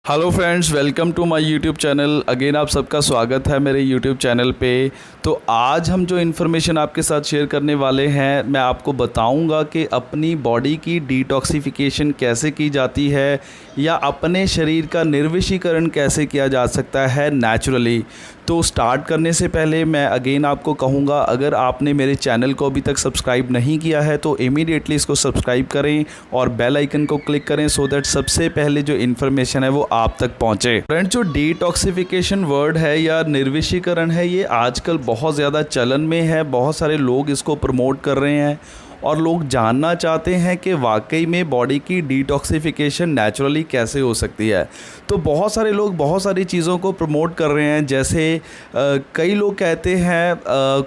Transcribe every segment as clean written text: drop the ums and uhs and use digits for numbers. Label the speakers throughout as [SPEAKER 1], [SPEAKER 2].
[SPEAKER 1] Hello friends, welcome to my YouTube channel. Again आप सबका स्वागत है मेरे यूट्यूब चैनल पे। तो आज हम जो इन्फॉर्मेशन आपके साथ शेयर करने वाले हैं, मैं आपको बताऊंगा कि अपनी बॉडी की डिटॉक्सिफिकेशन कैसे की जाती है या अपने शरीर का निर्विषीकरण कैसे किया जा सकता है नेचुरली। तो स्टार्ट करने से पहले मैं अगेन आपको कहूँगा, अगर आपने मेरे चैनल को अभी तक सब्सक्राइब नहीं किया है तो इमीडिएटली इसको सब्सक्राइब करें और बेल आइकन को क्लिक करें सो दैट सबसे पहले जो इन्फॉर्मेशन है वो आप तक पहुंचे। फ्रेंड्स, जो डिटॉक्सिफिकेशन वर्ड है या निर्विषीकरण है, ये आजकल बहुत ज़्यादा चलन में है। बहुत सारे लोग इसको प्रमोट कर रहे हैं और लोग जानना चाहते हैं कि वाकई में बॉडी की डिटॉक्सिफिकेशन नेचुरली कैसे हो सकती है। तो बहुत सारे लोग बहुत सारी चीज़ों को प्रमोट कर रहे हैं। जैसे कई लोग कहते हैं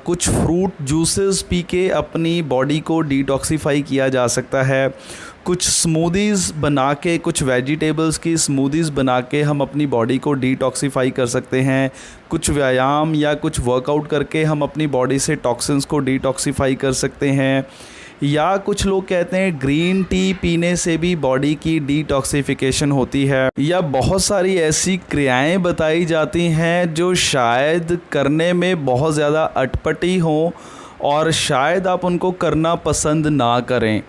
[SPEAKER 1] कुछ फ्रूट जूसेस पी के अपनी बॉडी को डिटॉक्सिफाई किया जा सकता है। कुछ स्मूदीज़ बना के, कुछ वेजिटेबल्स की स्मूदीज़ बना के हम अपनी बॉडी को डिटॉक्सिफाई कर सकते हैं। कुछ व्यायाम या कुछ वर्कआउट करके हम अपनी बॉडी से टॉक्सिन्स को डिटॉक्सिफाई कर सकते हैं। या कुछ लोग कहते हैं ग्रीन टी पीने से भी बॉडी की डिटॉक्सिफिकेशन होती है। या बहुत सारी ऐसी क्रियाएं बताई जाती हैं जो शायद करने में बहुत ज़्यादा अटपटी हों और शायद आप उनको करना पसंद ना करें।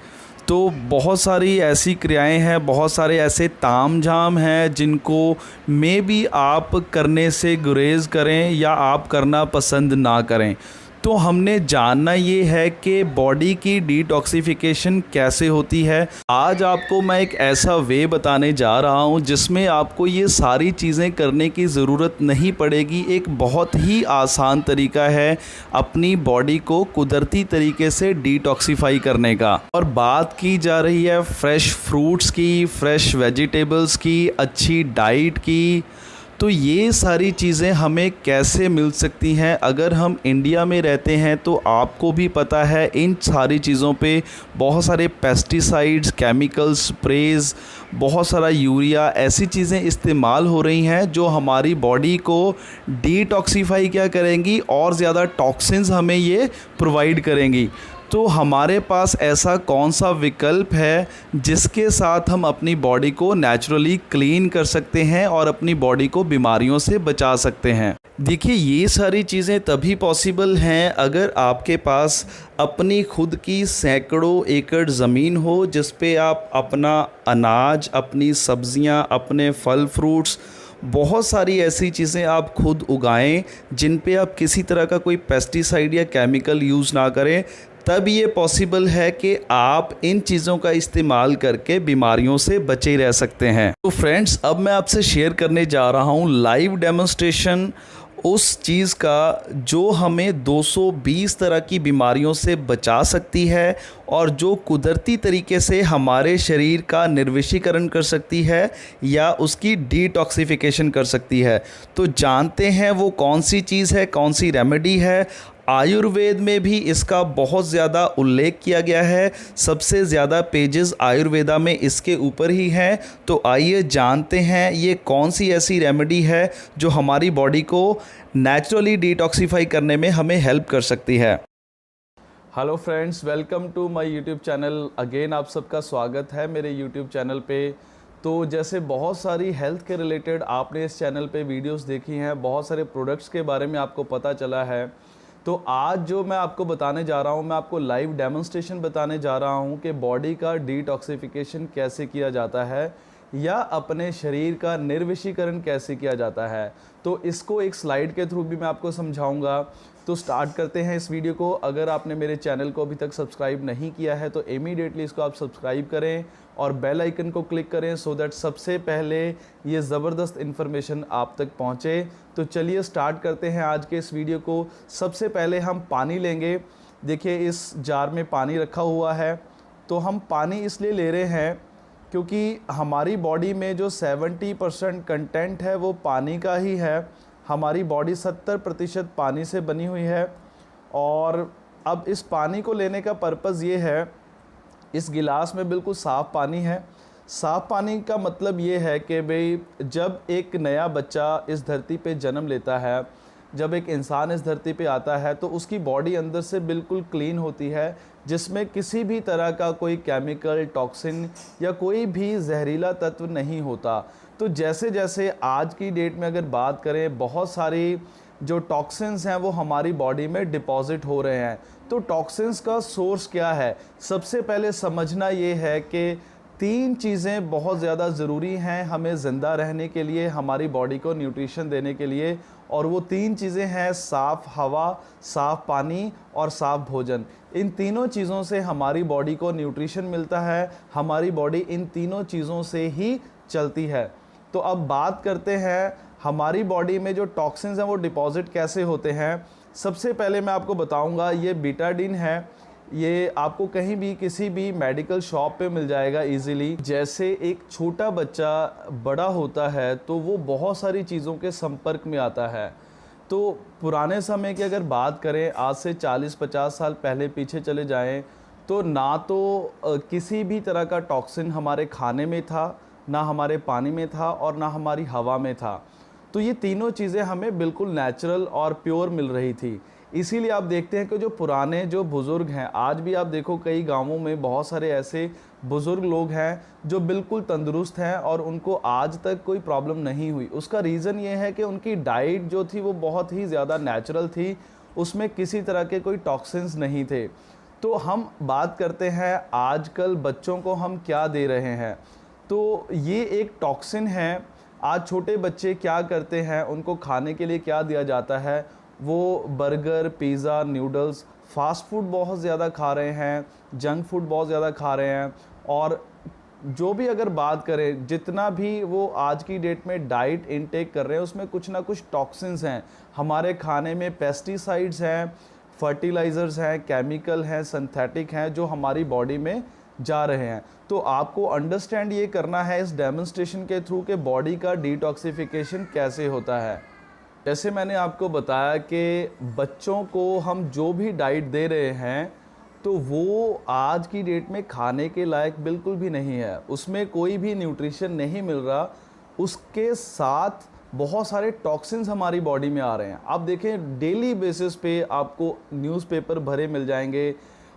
[SPEAKER 1] तो बहुत सारी ऐसी क्रियाएं हैं, बहुत सारे ऐसे तामझाम हैं जिनको मे बी आप करने से गुरेज करें या आप करना पसंद ना करें। तो हमने जानना ये है कि बॉडी की डिटॉक्सिफिकेशन कैसे होती है। आज आपको मैं एक ऐसा वे बताने जा रहा हूँ जिसमें आपको ये सारी चीज़ें करने की ज़रूरत नहीं पड़ेगी। एक बहुत ही आसान तरीका है अपनी बॉडी को कुदरती तरीके से डिटॉक्सिफाई करने का। और बात की जा रही है फ्रेश फ्रूट्स की, फ्रेश वेजिटेबल्स की, अच्छी डाइट की। तो ये सारी चीज़ें हमें कैसे मिल सकती हैं? अगर हम इंडिया में रहते हैं तो आपको भी पता है इन सारी चीज़ों पे बहुत सारे पेस्टिसाइड्स, केमिकल्स, स्प्रेज, बहुत सारा यूरिया, ऐसी चीज़ें इस्तेमाल हो रही हैं जो हमारी बॉडी को डिटॉक्सिफाई क्या करेंगी और ज़्यादा टॉक्सिन्स हमें ये प्रोवाइड करेंगी। तो हमारे पास ऐसा कौन सा विकल्प है जिसके साथ हम अपनी बॉडी को नेचुरली क्लीन कर सकते हैं और अपनी बॉडी को बीमारियों से बचा सकते हैं? देखिए, ये सारी चीज़ें तभी पॉसिबल हैं अगर आपके पास अपनी खुद की सैकड़ों एकड़ ज़मीन हो जिस पे आप अपना अनाज, अपनी सब्ज़ियां, अपने फल फ्रूट्स, बहुत सारी ऐसी चीज़ें आप खुद उगाएं जिन पे आप किसी तरह का कोई पेस्टिसाइड या केमिकल यूज़ ना करें। तब ये पॉसिबल है कि आप इन चीज़ों का इस्तेमाल करके बीमारियों से बचे रह सकते हैं। तो फ्रेंड्स, अब मैं आपसे शेयर करने जा रहा हूँ लाइव डेमोन्स्ट्रेशन उस चीज़ का जो हमें 220 तरह की बीमारियों से बचा सकती है और जो कुदरती तरीके से हमारे शरीर का निर्विषीकरण कर सकती है या उसकी डिटॉक्सिफिकेशन कर सकती है। तो जानते हैं वो कौन सी चीज़ है, कौन सी रेमेडी है। आयुर्वेद में भी इसका बहुत ज़्यादा उल्लेख किया गया है। सबसे ज़्यादा पेजेस आयुर्वेदा में इसके ऊपर ही हैं। तो आइए जानते हैं ये कौन सी ऐसी रेमेडी है जो हमारी बॉडी को नेचुरली डिटॉक्सिफाई करने में हमें हेल्प कर सकती है। Hello friends, welcome to my YouTube channel. Again आप सबका स्वागत है मेरे यूट्यूब चैनल पे। तो जैसे बहुत सारी हेल्थ के रिलेटेड आपने इस चैनल पे वीडियोस देखी हैं, बहुत सारे प्रोडक्ट्स के बारे में आपको पता चला है। तो आज जो मैं आपको बताने जा रहा हूँ, मैं आपको लाइव डेमोन्स्ट्रेशन बताने जा रहा हूँ कि बॉडी का डिटॉक्सिफिकेशन कैसे किया जाता है या अपने शरीर का निर्विषीकरण कैसे किया जाता है। तो इसको एक स्लाइड के थ्रू भी मैं आपको समझाऊंगा। तो स्टार्ट करते हैं इस वीडियो को। अगर आपने मेरे चैनल को अभी तक सब्सक्राइब नहीं किया है तो इमीडिएटली इसको आप सब्सक्राइब करें और बेल आइकन को क्लिक करें सो दैट सबसे पहले ये ज़बरदस्त इन्फॉर्मेशन आप तक पहुँचे। तो चलिए स्टार्ट करते हैं आज के इस वीडियो को। सबसे पहले हम पानी लेंगे। देखिए, इस जार में पानी रखा हुआ है। तो हम पानी इसलिए ले रहे हैं क्योंकि हमारी बॉडी में जो 70% कंटेंट है वो पानी का ही है। हमारी बॉडी 70% पानी से बनी हुई है। और अब इस पानी को लेने का पर्पज़ ये है, इस गिलास में बिल्कुल साफ़ पानी है। साफ़ पानी का मतलब ये है कि भाई, जब एक नया बच्चा इस धरती पे जन्म लेता है, जब एक इंसान इस धरती पे आता है तो उसकी बॉडी अंदर से बिल्कुल क्लीन होती है, जिसमें किसी भी तरह का कोई केमिकल, टॉक्सिन या कोई भी जहरीला तत्व नहीं होता। तो जैसे जैसे आज की डेट में अगर बात करें, बहुत सारी जो टॉक्सिन्स हैं वो हमारी बॉडी में डिपॉजिट हो रहे हैं। तो टॉक्सिन्स का सोर्स क्या है? सबसे पहले समझना ये है कि 3 चीज़ें बहुत ज़्यादा ज़रूरी हैं हमें ज़िंदा रहने के लिए, हमारी बॉडी को न्यूट्रिशन देने के लिए, और वो 3 चीज़ें हैं साफ़ हवा, साफ़ पानी और साफ़ भोजन। इन तीनों चीज़ों से हमारी बॉडी को न्यूट्रिशन मिलता है, हमारी बॉडी इन तीनों चीज़ों से ही चलती है। तो अब बात करते हैं हमारी बॉडी में जो टॉक्सिन्स हैं वो डिपॉजिट कैसे होते हैं। सबसे पहले मैं आपको बताऊंगा, ये बीटाडीन है, ये आपको कहीं भी किसी भी मेडिकल शॉप पे मिल जाएगा इजीली। जैसे एक छोटा बच्चा बड़ा होता है तो वो बहुत सारी चीज़ों के संपर्क में आता है। तो पुराने समय की अगर बात करें, आज से 40-50 साल पहले पीछे चले जाएं, तो ना तो किसी भी तरह का टॉक्सिन हमारे खाने में था, ना हमारे पानी में था, और ना हमारी हवा में था। तो ये तीनों चीज़ें हमें बिल्कुल नेचुरल और प्योर मिल रही थी। इसीलिए आप देखते हैं कि जो पुराने जो बुज़ुर्ग हैं, आज भी आप देखो कई गांवों में बहुत सारे ऐसे बुज़ुर्ग लोग हैं जो बिल्कुल तंदुरुस्त हैं और उनको आज तक कोई प्रॉब्लम नहीं हुई। उसका रीज़न ये है कि उनकी डाइट जो थी वो बहुत ही ज़्यादा नेचुरल थी, उसमें किसी तरह के कोई टॉक्सिन्स नहीं थे। तो हम बात करते हैं आजकल बच्चों को हम क्या दे रहे हैं। तो ये एक टॉक्सिन है। आज छोटे बच्चे क्या करते हैं, उनको खाने के लिए क्या दिया जाता है? वो burger, pizza, noodles, fast food बहुत ज़्यादा खा रहे हैं, जंक फूड बहुत ज़्यादा खा रहे हैं। और जो भी अगर बात करें, जितना भी वो आज की डेट में डाइट इनटेक कर रहे हैं, उसमें कुछ ना कुछ टॉक्सिन्स हैं। हमारे खाने में पेस्टिसाइड्स हैं, फर्टिलाइज़र्स हैं, केमिकल हैं, सिंथेटिक हैं, जो हमारी बॉडी में जा रहे हैं। तो आपको अंडरस्टैंड ये करना है इस डेमोन्स्ट्रेशन के थ्रू कि बॉडी का डिटॉक्सिफिकेशन कैसे होता है। जैसे मैंने आपको बताया कि बच्चों को हम जो भी डाइट दे रहे हैं, तो वो आज की डेट में खाने के लायक बिल्कुल भी नहीं है, उसमें कोई भी न्यूट्रिशन नहीं मिल रहा। उसके साथ बहुत सारे टॉक्सिन्स हमारी बॉडी में आ रहे हैं। आप देखें डेली बेसिस पे आपको न्यूज़पेपर भरे मिल जाएंगे,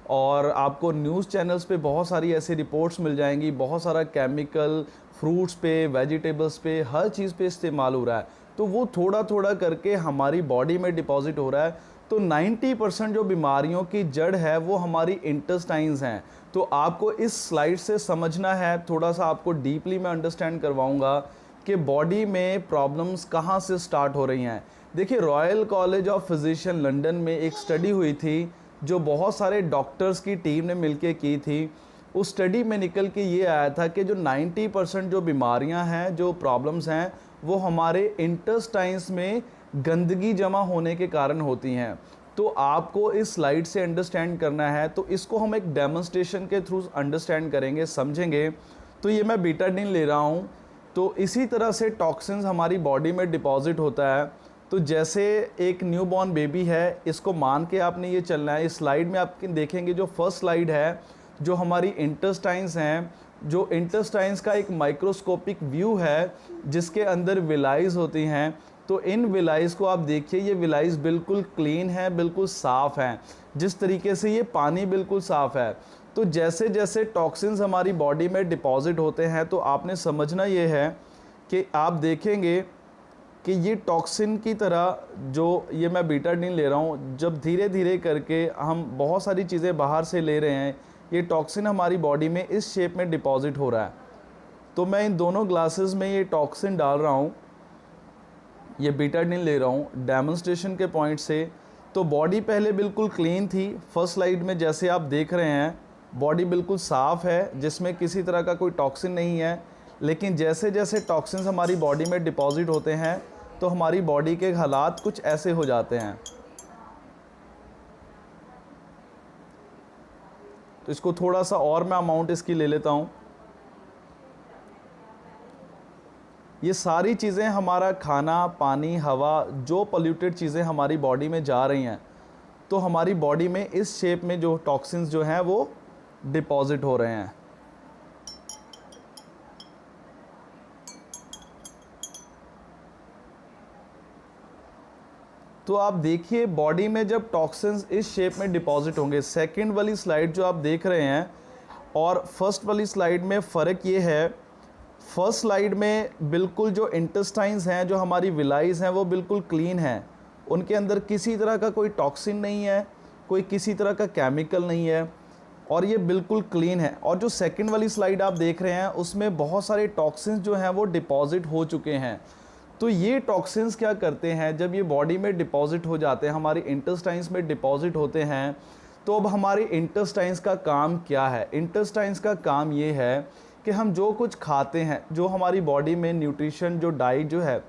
[SPEAKER 1] और आपको न्यूज़ चैनल्स पे बहुत सारी ऐसी रिपोर्ट्स मिल जाएंगी, बहुत सारा केमिकल फ्रूट्स पे, वेजिटेबल्स पे, हर चीज़ पे इस्तेमाल हो रहा है। तो वो थोड़ा थोड़ा करके हमारी बॉडी में डिपॉजिट हो रहा है। तो 90% जो बीमारियों की जड़ है वो हमारी इंटेस्टाइन्स हैं। तो आपको इस स्लाइड से समझना है, थोड़ा सा आपको डीपली मैं अंडरस्टैंड करवाऊंगा कि बॉडी में प्रॉब्लम्स कहाँ से स्टार्ट हो रही हैं। देखिए, royal college of physician London में एक स्टडी हुई थी जो बहुत सारे डॉक्टर्स की टीम ने मिलके की थी। उस स्टडी में निकल के ये आया था कि जो 90% जो बीमारियां हैं, जो प्रॉब्लम्स हैं, वो हमारे इंटेस्टाइन्स में गंदगी जमा होने के कारण होती हैं। तो आपको इस स्लाइड से अंडरस्टैंड करना है, तो इसको हम एक डेमोन्स्ट्रेशन के थ्रू अंडरस्टैंड करेंगे, समझेंगे। तो ये मैं बीटाडीन ले रहा हूँ। तो इसी तरह से टॉक्सिन्स हमारी बॉडी में डिपॉजिट होता है। तो जैसे एक न्यूबॉर्न बेबी है, इसको मान के आपने ये चलना है। इस स्लाइड में आप देखेंगे, जो फर्स्ट स्लाइड है, जो हमारी इंटेस्टाइन्स हैं, जो इंटेस्टाइन्स का एक माइक्रोस्कोपिक व्यू है जिसके अंदर विलाइज होती हैं। तो इन विलाइज को आप देखिए, ये विलाइज बिल्कुल क्लीन है, बिल्कुल साफ़ हैं, जिस तरीके से ये पानी बिल्कुल साफ़ है। तो जैसे जैसे टॉक्सिन्स हमारी बॉडी में डिपॉजिट होते हैं, तो आपने समझना ये है कि आप देखेंगे कि ये टॉक्सिन की तरह, जो ये मैं बीटाडीन ले रहा हूँ, जब धीरे धीरे करके हम बहुत सारी चीज़ें बाहर से ले रहे हैं, ये टॉक्सिन हमारी बॉडी में इस शेप में डिपॉजिट हो रहा है। तो मैं इन दोनों ग्लासेस में ये टॉक्सिन डाल रहा हूँ, ये बीटाडीन ले रहा हूँ डेमोन्स्ट्रेशन के पॉइंट से। तो बॉडी पहले बिल्कुल क्लीन थी, फर्स्ट स्लाइड में जैसे आप देख रहे हैं, बॉडी बिल्कुल साफ़ है, जिसमें किसी तरह का कोई टॉक्सिन नहीं है। लेकिन जैसे जैसे टॉक्सिन्स हमारी बॉडी में डिपॉजिट होते हैं, तो हमारी बॉडी के हालात कुछ ऐसे हो जाते हैं। तो इसको थोड़ा सा और मैं अमाउंट इसकी ले लेता हूँ। ये सारी चीज़ें, हमारा खाना, पानी, हवा, जो पोल्यूटेड चीज़ें हमारी बॉडी में जा रही हैं, तो हमारी बॉडी में इस शेप में जो टॉक्सिन्स जो हैं वो डिपॉजिट हो रहे हैं। तो आप देखिए, बॉडी में जब टॉक्सिन्स इस शेप में डिपॉजिट होंगे, सेकंड वाली स्लाइड जो आप देख रहे हैं और फर्स्ट वाली स्लाइड में फ़र्क ये है, फर्स्ट स्लाइड में बिल्कुल जो इंटेस्टाइन्स हैं, जो हमारी विलाइज हैं, वो बिल्कुल क्लीन हैं। उनके अंदर किसी तरह का कोई टॉक्सिन नहीं है, कोई किसी तरह का केमिकल नहीं है, और ये बिल्कुल क्लीन है। और जो सेकंड वाली स्लाइड आप देख रहे हैं उसमें बहुत सारे टॉक्सिन्स जो हैं वो डिपॉजिट हो चुके हैं। तो ये टॉक्सिन्स क्या करते हैं, जब ये बॉडी में डिपॉजिट हो जाते हैं, हमारी इंटेस्टाइन्स में डिपॉजिट होते हैं, तो अब हमारे इंटेस्टाइन्स का काम क्या है? इंटेस्टाइन्स का काम ये है कि हम जो कुछ खाते हैं, जो हमारी बॉडी में न्यूट्रिशन, जो डाइट जो है,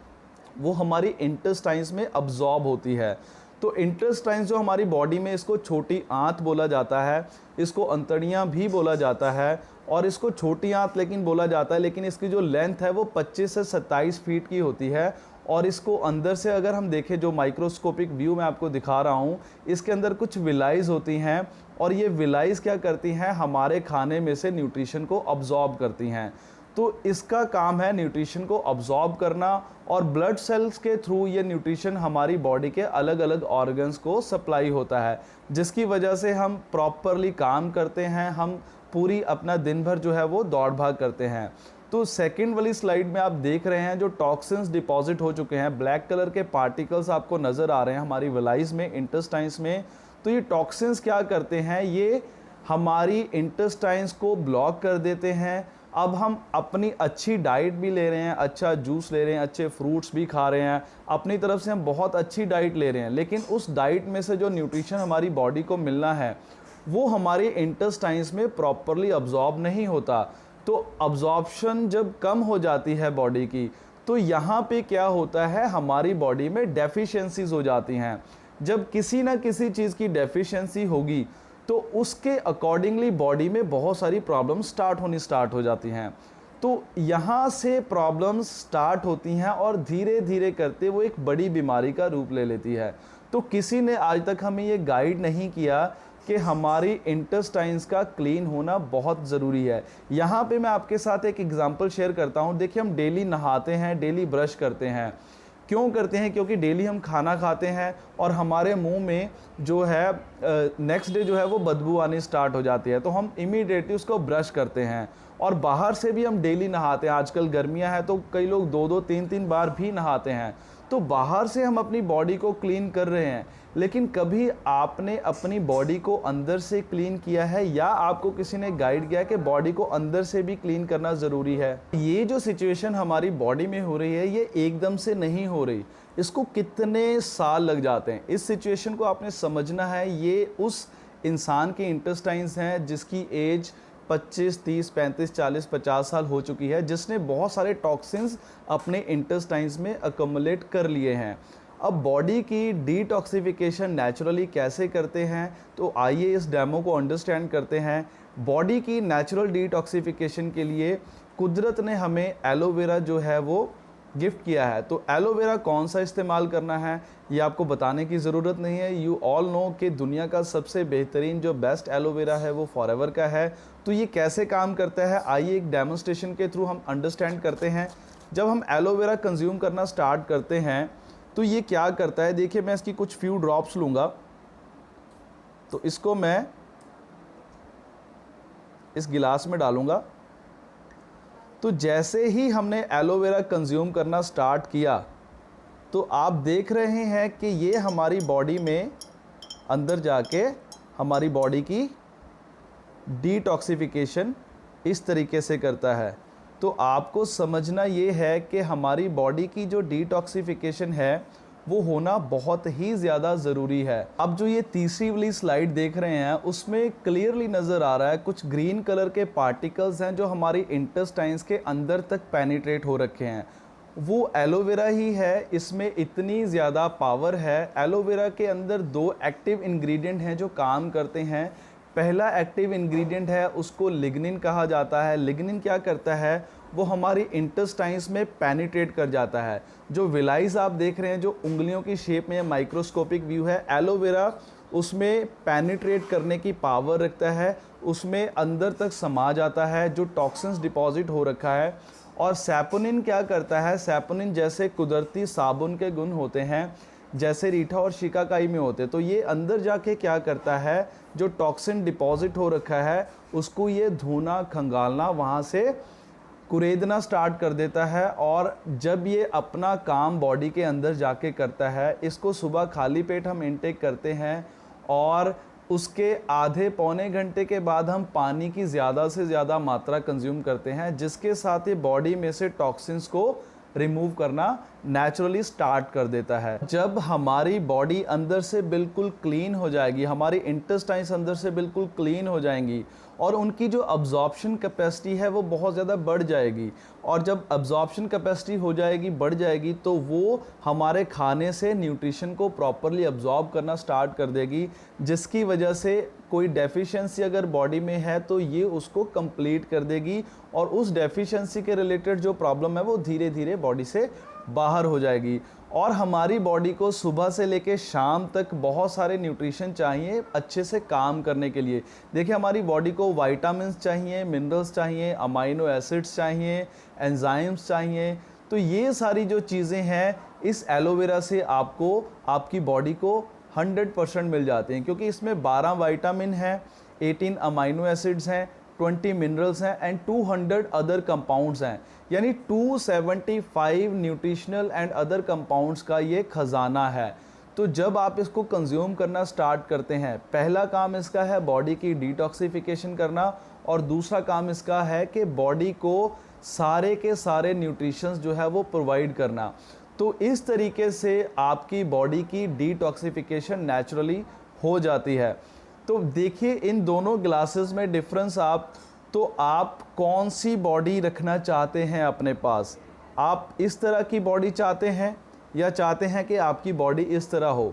[SPEAKER 1] वो हमारी इंटेस्टाइन्स में अब्जॉर्ब होती है। तो इंटेस्टाइन्स जो हमारी बॉडी में, इसको छोटी आंत बोला जाता है, इसको अंतड़ियाँ भी बोला जाता है, और इसको छोटी आंत लेकिन बोला जाता है, लेकिन इसकी जो लेंथ है वो 25 से 27 फीट की होती है। और इसको अंदर से अगर हम देखें, जो माइक्रोस्कोपिक व्यू मैं आपको दिखा रहा हूँ, इसके अंदर कुछ विलाइज होती हैं, और ये विलाइज क्या करती हैं, हमारे खाने में से न्यूट्रिशन को अब्जॉर्ब करती हैं। तो इसका काम है न्यूट्रिशन को अब्जॉर्ब करना, और ब्लड सेल्स के थ्रू ये न्यूट्रिशन हमारी बॉडी के अलग अलग ऑर्गन्स को सप्लाई होता है, जिसकी वजह से हम प्रॉपरली काम करते हैं, हम पूरी अपना दिन भर जो है वो दौड़ भाग करते हैं। तो सेकंड वाली स्लाइड में आप देख रहे हैं जो टॉक्सिन्स डिपॉजिट हो चुके हैं, ब्लैक कलर के पार्टिकल्स आपको नज़र आ रहे हैं हमारी विलाइज में, इंटेस्टाइन्स में। तो ये टॉक्सिन्स क्या करते हैं, ये हमारी इंटेस्टाइन्स को ब्लॉक कर देते हैं। अब हम अपनी अच्छी डाइट भी ले रहे हैं, अच्छा जूस ले रहे हैं, अच्छे फ्रूट्स भी खा रहे हैं, अपनी तरफ से हम बहुत अच्छी डाइट ले रहे हैं, लेकिन उस डाइट में से जो न्यूट्रिशन हमारी बॉडी को मिलना है वो हमारे इंटेस्टाइन्स में प्रॉपरली अब्जॉर्ब नहीं होता। तो अब्जॉर्प्शन जब कम हो जाती है बॉडी की, तो यहाँ पे क्या होता है, हमारी बॉडी में डेफिशिएंसीज हो जाती हैं। जब किसी ना किसी चीज़ की डेफिशिएंसी होगी तो उसके अकॉर्डिंगली बॉडी में बहुत सारी प्रॉब्लम्स स्टार्ट हो जाती हैं। तो यहाँ से प्रॉब्लम्स स्टार्ट होती हैं और धीरे धीरे करते वो एक बड़ी बीमारी का रूप ले लेती है। तो किसी ने आज तक हमें ये गाइड नहीं किया कि हमारी इंटेस्टाइन्स का क्लीन होना बहुत ज़रूरी है। यहाँ पे मैं आपके साथ एक एग्जांपल शेयर करता हूँ। देखिए, हम डेली नहाते हैं, डेली ब्रश करते हैं। क्यों करते हैं? क्योंकि डेली हम खाना खाते हैं और हमारे मुंह में जो है नेक्स्ट डे जो है वो बदबू आनी स्टार्ट हो जाती है, तो हम इमीडिएटली उसको ब्रश करते हैं। और बाहर से भी हम डेली नहाते हैं, आजकल गर्मियां हैं तो कई लोग 2-2 3-3 बार भी नहाते हैं। तो बाहर से हम अपनी बॉडी को क्लीन कर रहे हैं, लेकिन कभी आपने अपनी बॉडी को अंदर से क्लीन किया है, या आपको किसी ने गाइड किया कि बॉडी को अंदर से भी क्लीन करना ज़रूरी है? ये जो सिचुएशन हमारी बॉडी में हो रही है, ये एकदम से नहीं हो रही, इसको कितने साल लग जाते हैं। इस सिचुएशन को आपने समझना है। ये उस इंसान के इंटेस्टाइन्स हैं जिसकी एज 25, 30, 35, 40, 50 साल हो चुकी है, जिसने बहुत सारे टॉक्सिन्स अपने इंटेस्टाइन्स में अकोमुलेट कर लिए हैं। अब बॉडी की डिटॉक्सिफिकेशन नेचुरली कैसे करते हैं, तो आइए इस डेमो को अंडरस्टैंड करते हैं। बॉडी की नेचुरल डिटॉक्सिफिकेशन के लिए कुदरत ने हमें एलोवेरा जो है वो गिफ्ट किया है। तो एलोवेरा कौन सा इस्तेमाल करना है ये आपको बताने की ज़रूरत नहीं है। यू ऑल नो कि दुनिया का सबसे बेहतरीन जो बेस्ट एलोवेरा है वो फॉरएवर का है। तो ये कैसे काम करता है, आइए एक डेमोन्स्ट्रेशन के थ्रू हम अंडरस्टैंड करते हैं। जब हम एलोवेरा कंज्यूम करना स्टार्ट करते हैं तो ये क्या करता है, देखिए मैं इसकी कुछ फ्यू ड्रॉप्स लूँगा, तो इसको मैं इस गिलास में डालूँगा। तो जैसे ही हमने एलोवेरा कंज्यूम करना स्टार्ट किया तो आप देख रहे हैं कि ये हमारी बॉडी में अंदर जाके हमारी बॉडी की डिटॉक्सिफिकेशन इस तरीके से करता है। तो आपको समझना ये है कि हमारी बॉडी की जो डिटॉक्सिफिकेशन है वो होना बहुत ही ज़्यादा ज़रूरी है। अब जो ये तीसरी वाली स्लाइड देख रहे हैं उसमें क्लियरली नज़र आ रहा है कुछ ग्रीन कलर के पार्टिकल्स हैं जो हमारी इंटेस्टाइन्स के अंदर तक पेनिट्रेट हो रखे हैं। वो एलोवेरा ही है, इसमें इतनी ज़्यादा पावर है। एलोवेरा के अंदर 2 एक्टिव इंग्रेडिएंट हैं जो काम करते हैं। पहला एक्टिव इंग्रेडिएंट है, उसको लिग्निन कहा जाता है। लिग्निन क्या करता है, वो हमारी इंटेस्टाइन्स में पेनिट्रेट कर जाता है। जो विलाइज आप देख रहे हैं जो उंगलियों की शेप में माइक्रोस्कोपिक व्यू है, एलोवेरा उसमें पेनिट्रेट करने की पावर रखता है, उसमें अंदर तक समा जाता है जो टॉक्सिन्स डिपॉजिट हो रखा है। और सैपोनिन क्या करता है, सैपोनिन जैसे कुदरती साबुन के गुण होते हैं, जैसे रीठा और शिकाकाई में होते, तो ये अंदर जाके क्या करता है, जो टॉक्सिन डिपॉजिट हो रखा है उसको ये धोना, खंगालना, वहाँ से कुरेदना स्टार्ट कर देता है। और जब ये अपना काम बॉडी के अंदर जाके करता है, इसको सुबह खाली पेट हम इनटेक करते हैं और उसके आधे पौने घंटे के बाद हम पानी की ज़्यादा से ज़्यादा मात्रा कंज्यूम करते हैं, जिसके साथ ये बॉडी में से टॉक्सिन्स को रिमूव करना नेचुरली स्टार्ट कर देता है। जब हमारी बॉडी अंदर से बिल्कुल क्लीन हो जाएगी, हमारी इंटेस्टाइन्स अंदर से बिल्कुल क्लीन हो जाएंगी और उनकी जो अब्जॉर्प्शन कैपेसिटी है वो बहुत ज़्यादा बढ़ जाएगी। और जब अब्जॉर्प्शन कैपेसिटी हो जाएगी, बढ़ जाएगी, तो वो हमारे खाने से न्यूट्रिशन को प्रॉपरली अब्जॉर्ब करना स्टार्ट कर देगी, जिसकी वजह से कोई डेफिशिएंसी अगर बॉडी में है तो ये उसको कंप्लीट कर देगी और उस डेफिशिएंसी के रिलेटेड जो प्रॉब्लम है वो धीरे धीरे बॉडी से बाहर हो जाएगी। और हमारी बॉडी को सुबह से लेके शाम तक बहुत सारे न्यूट्रिशन चाहिए अच्छे से काम करने के लिए। देखिए, हमारी बॉडी को विटामिन्स चाहिए, मिनरल्स चाहिए, अमाइनो एसिड्स चाहिए, एंजाइम्स चाहिए। तो ये सारी जो चीज़ें हैं इस एलोवेरा से आपको आपकी बॉडी को 100% मिल जाते हैं, क्योंकि इसमें 12 विटामिन हैं, 18 अमाइनो एसिड्स हैं, 20 मिनरल्स हैं एंड 200 अदर कंपाउंड्स हैं। यानी 275 न्यूट्रिशनल एंड अदर कंपाउंड्स का ये खजाना है। तो जब आप इसको कंज्यूम करना स्टार्ट करते हैं, पहला काम इसका है बॉडी की डिटॉक्सिफिकेशन करना और दूसरा काम इसका है कि बॉडी को सारे के सारे न्यूट्रिशंस जो है वो प्रोवाइड करना। तो इस तरीके से आपकी बॉडी की डिटॉक्सिफिकेशन नेचुरली हो जाती है। तो देखिए, इन दोनों ग्लासेस में डिफरेंस आप कौन सी बॉडी रखना चाहते हैं अपने पास। आप इस तरह की बॉडी चाहते हैं या चाहते हैं कि आपकी बॉडी इस तरह हो।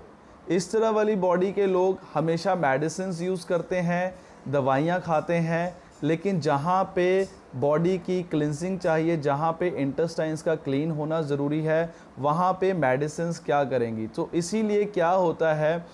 [SPEAKER 1] इस तरह वाली बॉडी के लोग हमेशा मेडिसिन्स यूज़ करते हैं, दवाइयाँ खाते हैं, लेकिन जहाँ पे बॉडी की क्लिनजिंग चाहिए, जहाँ पे इंटेस्टाइन्स का क्लीन होना ज़रूरी है, वहाँ पे मेडिसिन्स क्या करेंगी। तो इसीलिए क्या होता है,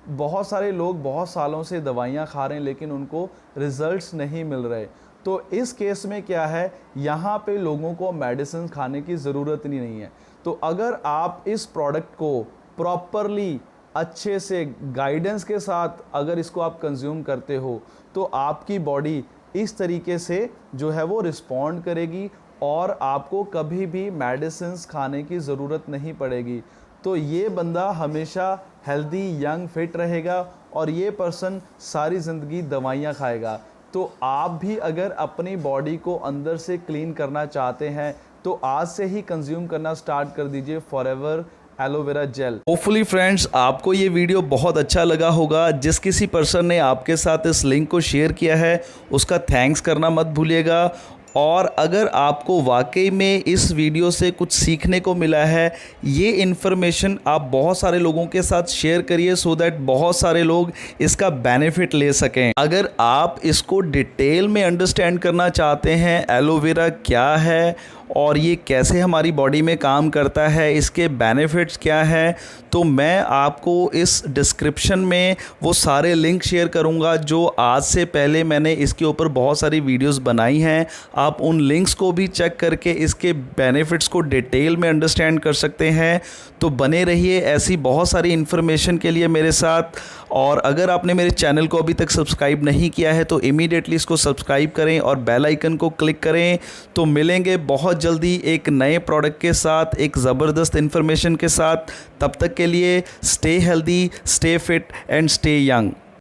[SPEAKER 1] बहुत सारे लोग बहुत सालों से दवाइयाँ खा रहे हैं लेकिन उनको रिज़ल्ट्स नहीं मिल रहे। तो इस केस में क्या है, यहाँ पे लोगों को मेडिसिन खाने की ज़रूरत ही नहीं है। तो अगर आप इस प्रोडक्ट को प्रॉपरली अच्छे से गाइडेंस के साथ अगर इसको आप कंज्यूम करते हो तो आपकी बॉडी इस तरीके से जो है वो रिस्पॉन्ड करेगी और आपको कभी भी मेडिसिन्स खाने की ज़रूरत नहीं पड़ेगी। तो ये बंदा हमेशा हेल्दी, यंग, फिट रहेगा और ये पर्सन सारी ज़िंदगी दवाइयाँ खाएगा। तो आप भी अगर अपनी बॉडी को अंदर से क्लीन करना चाहते हैं तो आज से ही कंज्यूम करना स्टार्ट कर दीजिए forever aloe vera gel. Hopefully friends, आपको ये वीडियो बहुत अच्छा लगा होगा। जिस किसी पर्सन ने आपके साथ इस लिंक को शेयर किया है उसका थैंक्स करना मत भूलिएगा। और अगर आपको वाकई में इस वीडियो से कुछ सीखने को मिला है, ये इन्फॉर्मेशन आप बहुत सारे लोगों के साथ शेयर करिए सो दैट बहुत सारे लोग इसका बेनिफिट ले सकें। अगर आप इसको डिटेल में अंडरस्टैंड करना चाहते हैं, एलोवेरा क्या है और ये कैसे हमारी बॉडी में काम करता है, इसके बेनिफिट्स क्या हैं, तो मैं आपको इस डिस्क्रिप्शन में वो सारे लिंक शेयर करूंगा जो आज से पहले मैंने इसके ऊपर बहुत सारी वीडियोस बनाई हैं। आप उन लिंक्स को भी चेक करके इसके बेनिफिट्स को डिटेल में अंडरस्टैंड कर सकते हैं। तो बने रहिए ऐसी बहुत सारी इन्फॉर्मेशन के लिए मेरे साथ। और अगर आपने मेरे चैनल को अभी तक सब्सक्राइब नहीं किया है तो इमीडिएटली इसको सब्सक्राइब करें और बेल आइकन को क्लिक करें। तो मिलेंगे बहुत जल्दी एक नए प्रोडक्ट के साथ, एक ज़बरदस्त इन्फॉर्मेशन के साथ। तब तक के लिए stay healthy, stay fit and stay young.